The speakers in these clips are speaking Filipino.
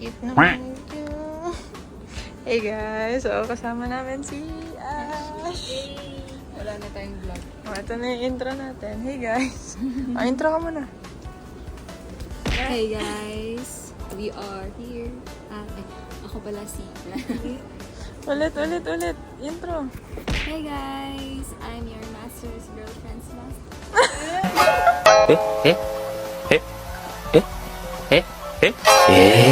Cute naman ito. Hey guys, so kasama namin si Ash. Wala na tayong vlog. Ito na yung intro natin. Hey guys. Intro ka muna. Hey guys, we are here. Ako pala si Ulit. Intro. Hey guys, I'm your master's girlfriend's master. Take you. Hey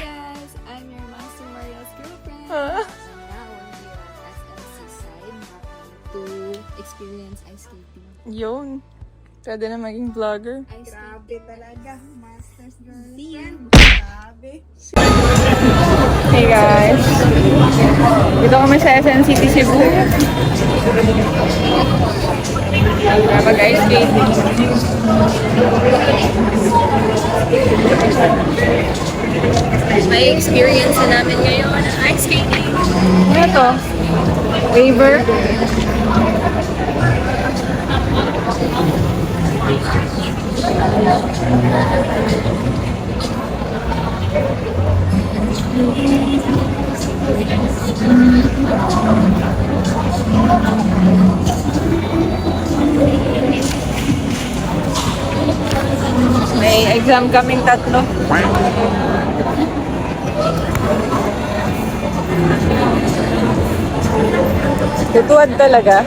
guys, I'm your master Mariel's girlfriend. Now we're here at SLC side to experience ice skating. Yun. Pwede na maging vlogger. Ice skating. Talaga, master's girlfriend. Grabe. Hey guys. Dito kami sa SM City, Cebu. Mag-ice skating. May experience na namin ngayon ng ice skating. Ano to? Waiver? May exam kaming tatlo. Tutuwad talaga.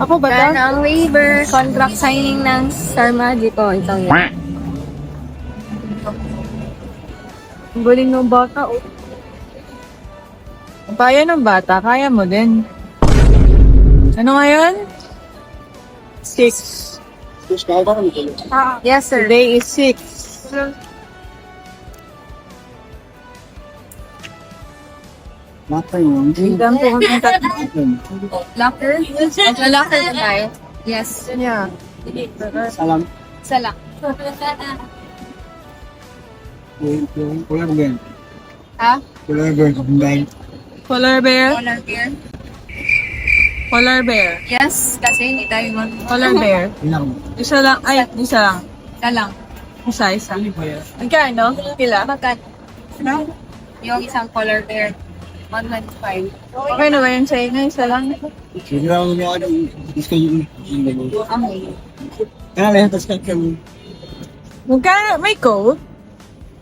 Ako ba Yan ang waiver, contract signing ng Star Magic. Oh, ito yan. Ang galing ng bata, oh. Kaya ng bata, kaya mo din. Ano ngayon? 6. Yes, sir. Today is 6. Exam po kami tatlo. Locker? Locker na tayo? Yes. Yeah. Salam. Salak. Polar bear. Ha? Polar bear. Combined. Polar bear? Polar bear? Polar bear. Yes, kasi hindi tayo mag... Polar bear. Ilang. Isa lang. Ay, isa lang. Salang. Isa. Magkano? Pila? Bakat. Yung isang polar bear. 115. Okay na ba yun sa inyo? Isa lang? Sige lang mo ano. Iska yung Okay. kaya lang tapos kami. Magkano? May code?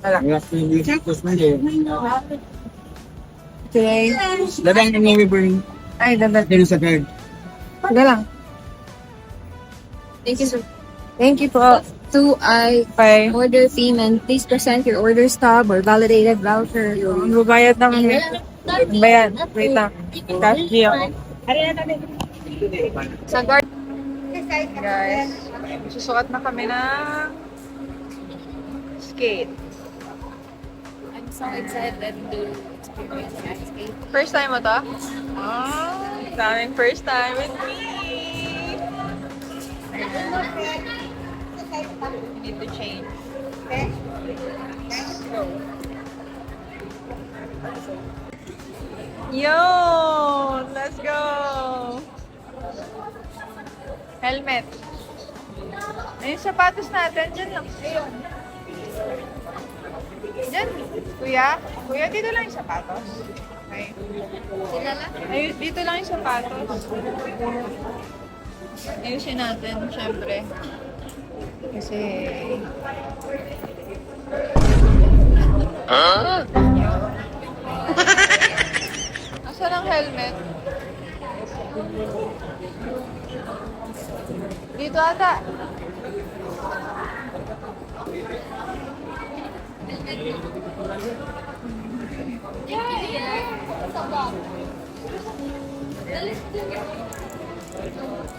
Wala. Tapos na din. Okay. Dadang yung navy burn. Ay, dapat. Din sa card. Wala lang. Thank you, sir. Thank you po. Bye. Order payment. Please present your order stub or validated voucher. Ang babayad naman yun. Bayan. Wait lang. Cash deal. Sa guard. Guys, susukat na kami ng skate. I'm so excited to experience ice skate. First time mo to? Oh, daming first time with me. You need to change. Let's go. Yo! Let's go! Helmet. Ay, yung sapatos natin, dyan lang. Ayun. Dyan. Kuya? Kuya, dito lang yung sapatos. Okay. Ay, dito lang yung sapatos. Ayusin natin, syempre. Kasi... Asan ang helmet? Dito ata.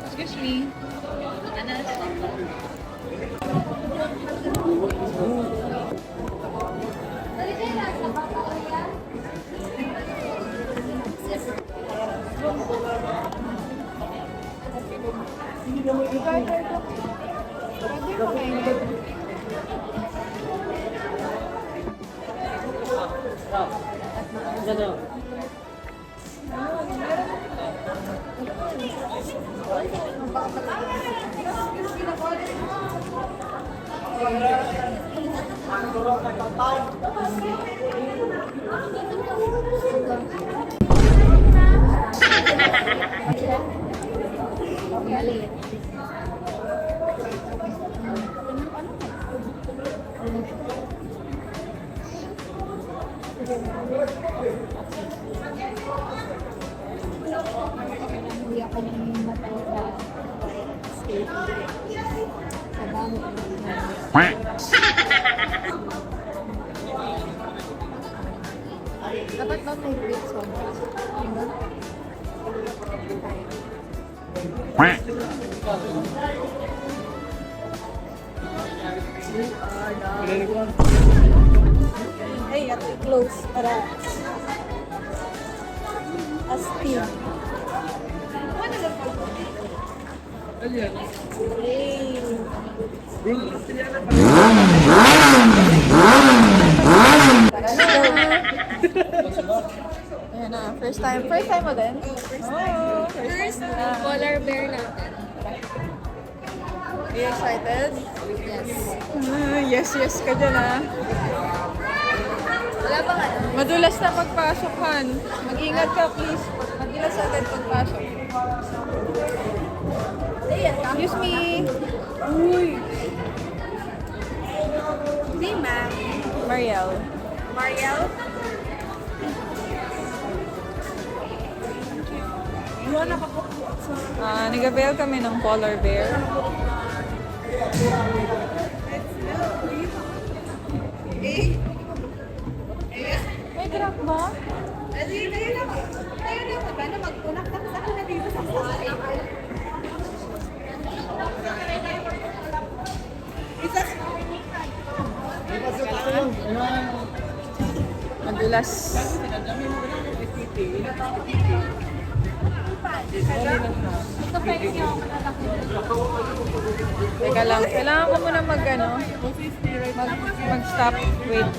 Excuse me. Hindi ako nang matanda. Sa dami ng dapat ba may big sobra? Ay, at i-close para astig. Ayan na, first time mo din? Oh, First, polar bear natin. Are you excited? Yes. Yes ka dyan ah. Wala bang ano? Madulas na pagpasok, Han. Mag-ingat ka, please. Madulas agad pagpasok. Excuse me. Uy. Di, ma'am. Mariel. Mariel? Nag-avail kami ng polar bear. May drop ba? Madulas. Teka lang, kailangan ko muna mag-stop. Wait.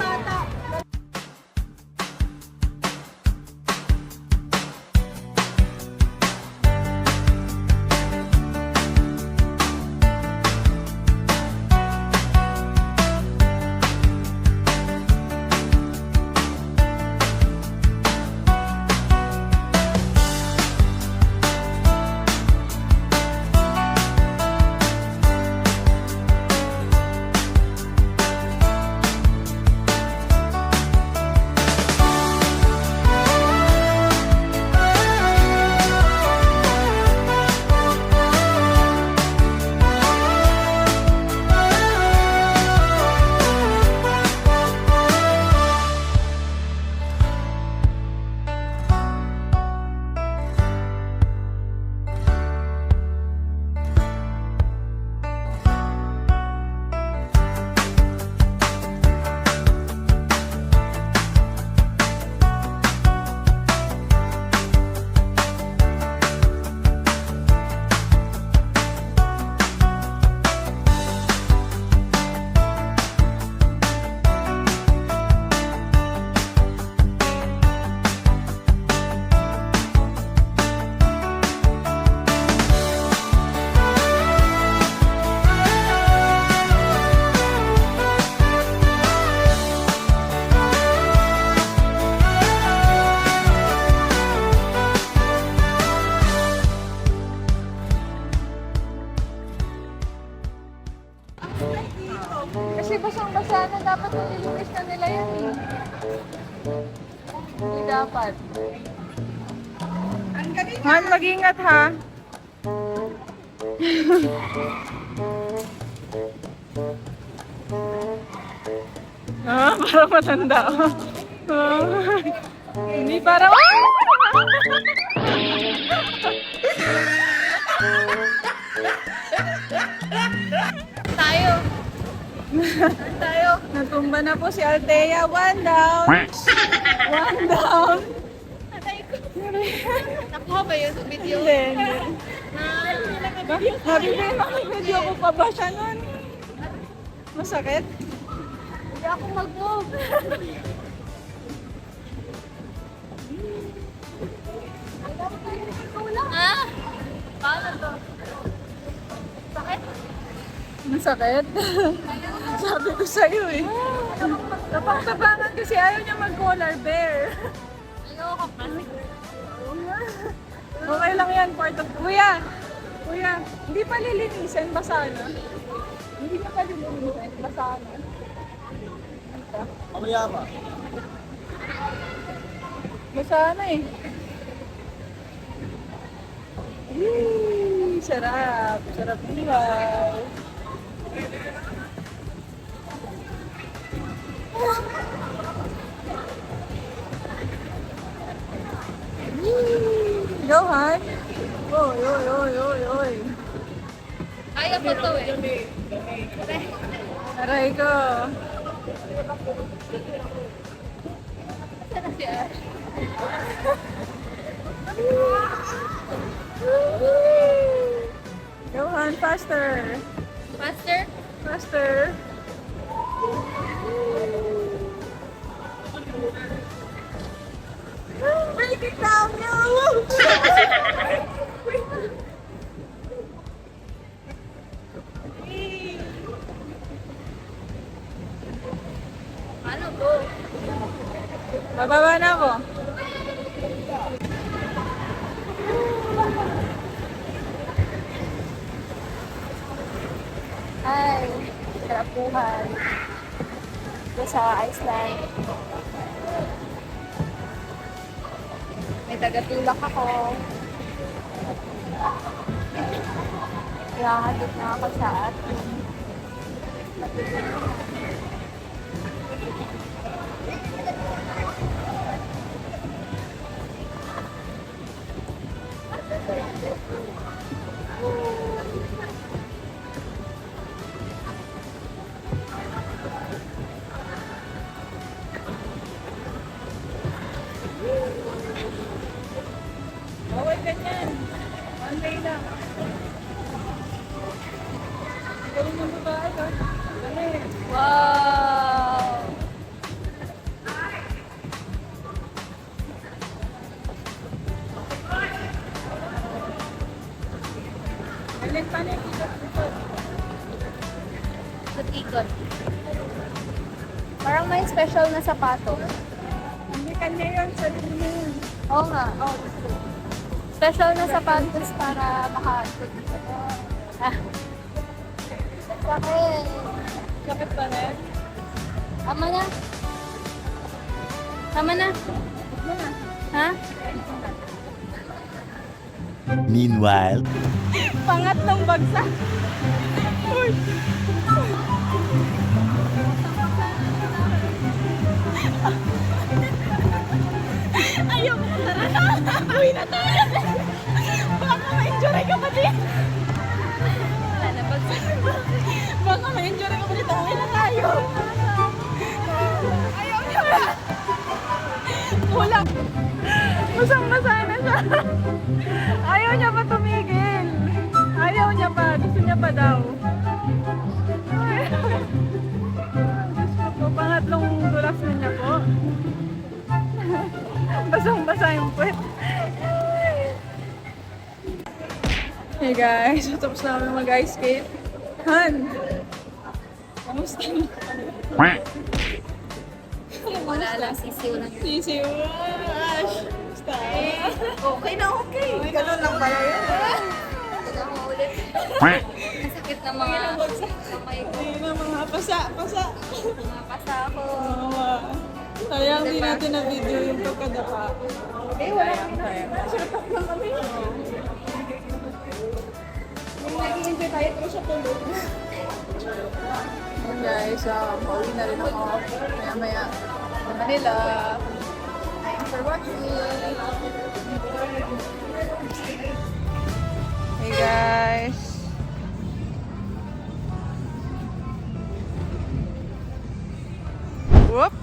Kasi basang-basa na dapat nilinis na nila yan eh. Hindi dapat. Han, mag-ingat ha. Parang matanda. Hindi parang... Tayo. Natumba na po si Althea. One down. One down. Nakuha ba yun sa video? Hindi. Habi ba yung makipidyo ko pa ba siya nun? Masakit? Hindi ako mag-move. Ah! Paano to? Sakit? Masakit? Sabi ko sa'yo eh. Napaktabangan kasi ayaw niya mag-collar bear. Ayoko kasi. Okay lang yan, part of... Kuya, hindi pa lilinisan, basa na. Hindi na pa lilinisan, basa na. Mamaya pa. Basa na eh. Yee, sarap. Sarap buhay. Yee, go, Han. Oy, oy, oy, oy, oy. Kaya ko to eh. Aray ko. Saan si Ash? Go, Han, faster. Faster? Faster. Break it down, no! Ano to? Bababa na ako. Ay, sarap buhay. Ito sa Iceland. May tagatulak ako. Kaya hatid na ako sa atin. Bawal ganyan. One way lang. Galing ng babae, no? Galing. Wow! Galing pa na yung ikot-ikot. Ikot-ikot. Parang may special na sapato. Hindi kanya yun, sarili mo yun. Oo nga. Oh, special na sapatos para maka-ikot. Ah. Sakit. Sakit pa rin. Tama na. Tama na. Ha? Meanwhile, Pangatlong bagsak. Uy. Ayaw mo, tara na. Uwi na tayo. Baka ma-injury ka pa din. Wala na. Baka ma-injury ka pa din. Uwi na tayo. Ayaw niya ba? Wala. Basang-basa na siya. Ayaw niya pa tumigil. Ayaw niya pa. Gusto niya pa daw. Ay. Diyos ko po. Pangatlong dulas na niya po. Basang-basa yung puwet. Hey guys, tapos na kami mag-ice skate. Han! Kamusta? Wala lang. Sisiw lang. Sisiw! Ash! Kamusta? Okay na okay. Ganun lang pala yun. Ito na ako ulit. Masakit na mga kamay ko. Ayun na mga pasa! Mga pasa ako. Sayang di natin na video yung pagkadapa. Sayang. Nag-i-enjoy tayo pero sa tulog. Yun guys, pauwi na rin ako. Maya-maya. Sa Manila. Thanks for watching. Hey guys. Whoop!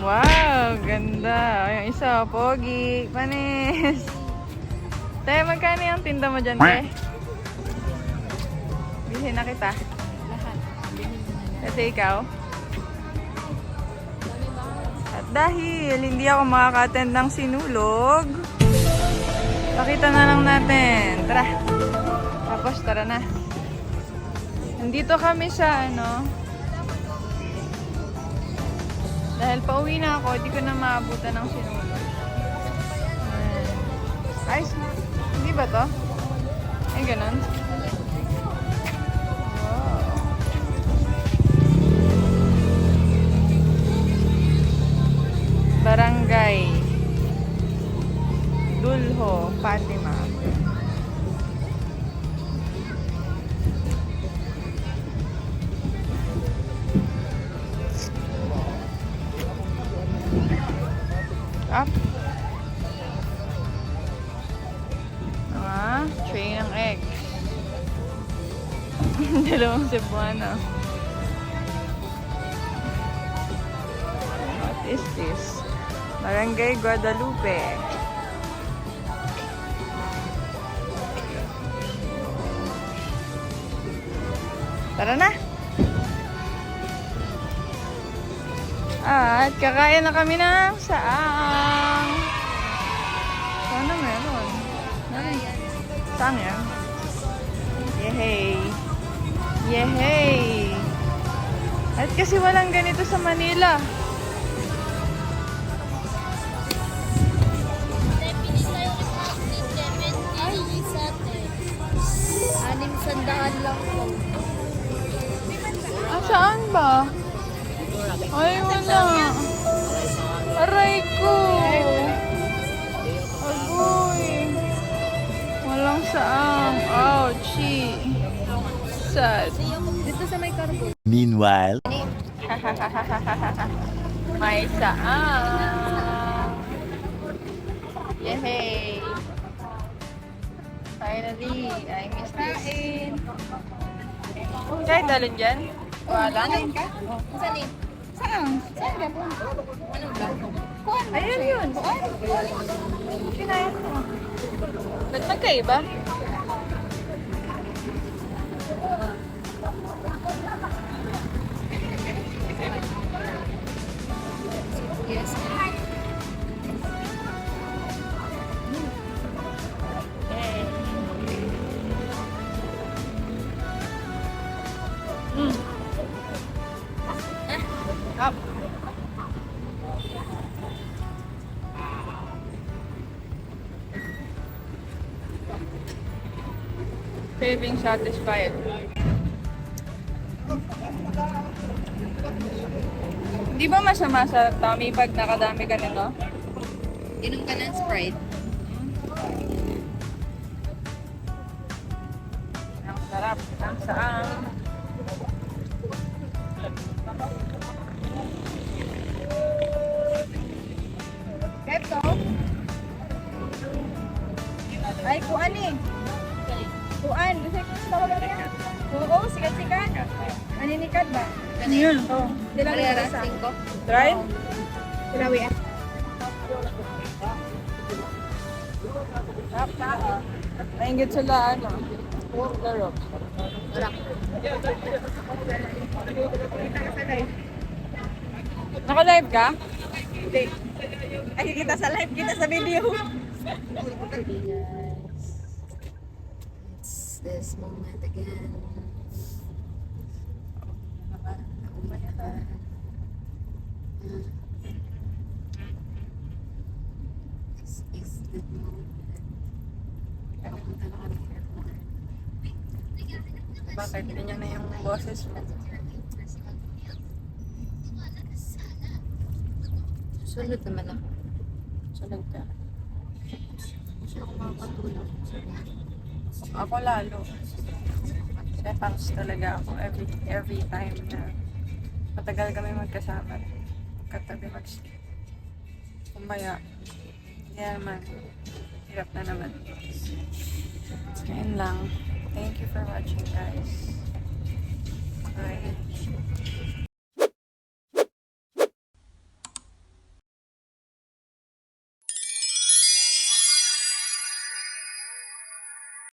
Wow, ganda. Yung isa, pogi. Panis. Te, magkano yung tinda mo dyan, te? Bilhin na kita. Lahat. Binili na yan. Kasi ikaw? Dami ba? dahil hindi ako makaka-attend ng sinulog, pakita na lang natin. Tara. Tapos, tara na. Nandito kami sa dahil pauwi na ako, di ko na maabutan ng sinulog. Ayos. Hindi ba to? Ay, ganun. Wow. Barangay Dulho, Fatima. Up. Tray ng eggs. Dalawang Cebuana. What is this? Barangay Guadalupe. Tara na! At kakain na kami ng saang. Sana meron. Saang yan? Yehey! Yehey! At kasi walang ganito sa Manila. Ay, isate. 600 lang po. Ah, saan ba? Ay, wala. Aray ko. Agoy. Walang saang. Ouchie. Sad. Dito sa may carbon. Meanwhile, May saang. Yehey. Finally, I miss this. Kahit dalon dyan? Wala na. Saan eh? Saan? Saan ka po? Anong ba? Kuhan ba? Ayun yun. Kinaya ko. Ba't magkaiba? Yes. Up. Craving satisfied. Di ba masama sa tummy pag nakadami ka nito? Inom ka ng Sprite. Ang sarap. Ang saang. Eto. Ay, kuan eh. Kuan. Tawagan niya. Oo, sikat-sikat. Aninikad ba? Ganyan. Oo. Dilang Parera, isa. 5. Try? Grabe. Nainggit sila, laro. Naka-live ka? Hindi. Ay, kita sa live, kita sa video. It's this moment again. This is the moment. Bakit? Ganyan na yung boses mo. Sunod naman ako. Sunod ka. Gusto ko makapatulog. Ako lalo. Kasi fans talaga ako every time na matagal kami magkasama. Katabi kumaya. Hindi naman. Hirap na naman. Ayun lang. Thank you for watching, guys. Bye.